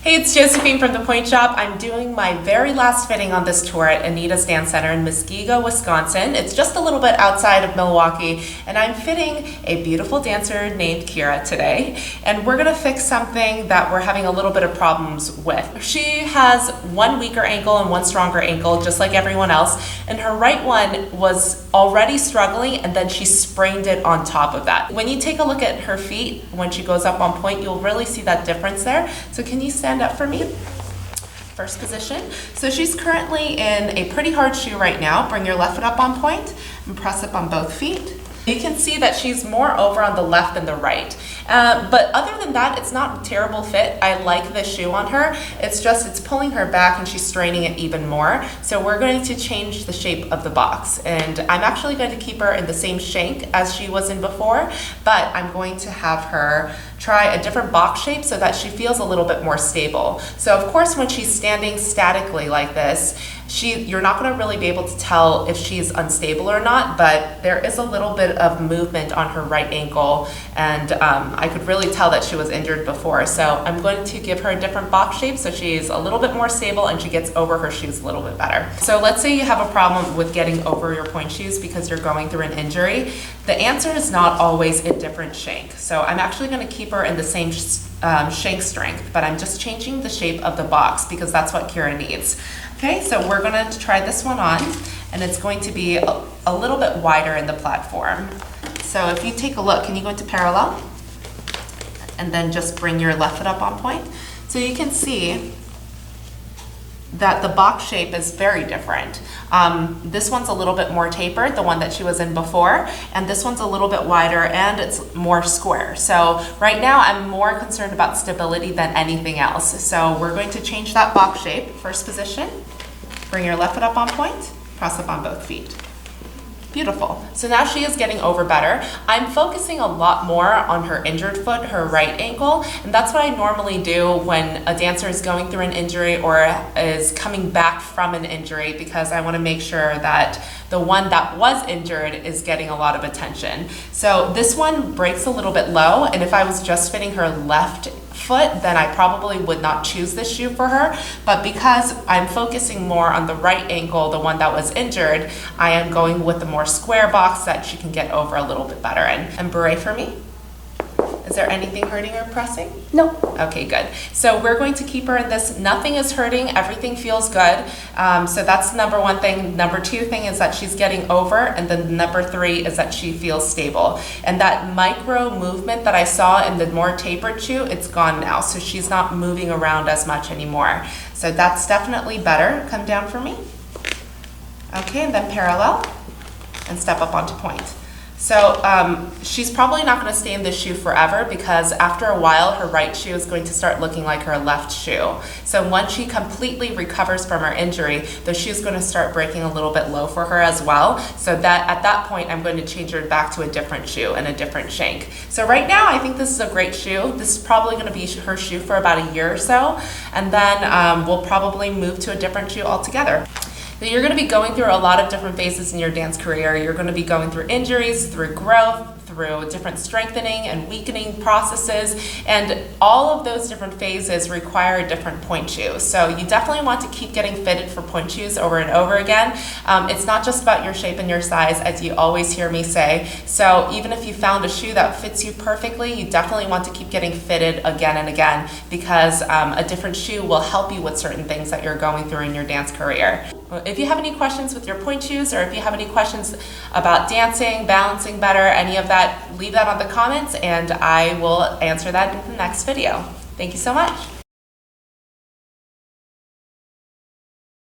Hey, it's Josephine from The Pointe Shop. I'm doing my very last fitting on this tour at Anita's Dance Center in Muskego, Wisconsin. It's just a little bit outside of Milwaukee, and I'm fitting a beautiful dancer named Kira today. And we're gonna fix something that we're having a little bit of problems with. She has one weaker ankle and one stronger ankle, just like everyone else. And her right one was already struggling, and then she sprained it on top of that. When you take a look at her feet, when she goes up on pointe, you'll really see that difference there. So can you stand up for me? First position. So she's currently in a pretty hard shoe right now. Bring your left foot up on pointe and press up on both feet. You can see that she's more over on the left than the right. But other than that, it's not a terrible fit. I like the shoe on her. It's just, it's pulling her back and she's straining it even more. So we're going to change the shape of the box. And I'm actually going to keep her in the same shank as she was in before, but I'm going to have her try a different box shape so that she feels a little bit more stable. So of course, when she's standing statically like this, you're not going to really be able to tell if she's unstable or not, but there is a little bit of movement on her right ankle, and I could really tell that she was injured before. So I'm going to give her a different box shape so she's a little bit more stable and she gets over her shoes a little bit better. So let's say you have a problem with getting over your pointe shoes because you're going through an injury. The answer is not always a different shank. So I'm actually going to keep her in the same shank strength, but I'm just changing the shape of the box because that's what Kira needs. Okay, so we're going to try this one on, and it's going to be a little bit wider in the platform. So if you take a look, can you go into parallel? And then just bring your left foot up on pointe. So you can see that the box shape is very different. This one's a little bit more tapered, the one that she was in before, and this one's a little bit wider and it's more square. So right now I'm more concerned about stability than anything else. So we're going to change that box shape. First position, bring your left foot up on pointe, press up on both feet. Beautiful. So now she is getting over better. I'm focusing a lot more on her injured foot, her right ankle, and that's what I normally do when a dancer is going through an injury or is coming back from an injury, because I want to make sure that the one that was injured is getting a lot of attention. So this one breaks a little bit low, and if I was just fitting her left foot, then I probably would not choose this shoe for her. But because I'm focusing more on the right ankle, the one that was injured, I am going with the more square box that she can get over a little bit better in. And beret for me. Is there anything hurting or pressing? No. Okay, good. So we're going to keep her in this. Nothing is hurting, everything feels good. So that's number one thing. Number two thing is that she's getting over, and then number three is that she feels stable. And that micro movement that I saw in the more tapered shoe, it's gone now. So she's not moving around as much anymore. So that's definitely better. Come down for me. Okay, and then parallel and step up onto pointe. So she's probably not going to stay in this shoe forever, because after a while her right shoe is going to start looking like her left shoe. So once she completely recovers from her injury, the shoe is going to start breaking a little bit low for her as well. So that at that point I'm going to change her back to a different shoe and a different shank. So right now I think this is a great shoe. This is probably going to be her shoe for about a year or so, and then we'll probably move to a different shoe altogether. You're going to be going through a lot of different phases in your dance career. You're going to be going through injuries, through growth, through different strengthening and weakening processes, and all of those different phases require a different pointe shoe. So you definitely want to keep getting fitted for pointe shoes over and over again. It's not just about your shape and your size, as you always hear me say. So even if you found a shoe that fits you perfectly, you definitely want to keep getting fitted again and again, because a different shoe will help you with certain things that you're going through in your dance career. If you have any questions with your pointe shoes, or if you have any questions about dancing, balancing better, any of that, leave that on the comments and I will answer that in the next video. Thank you so much.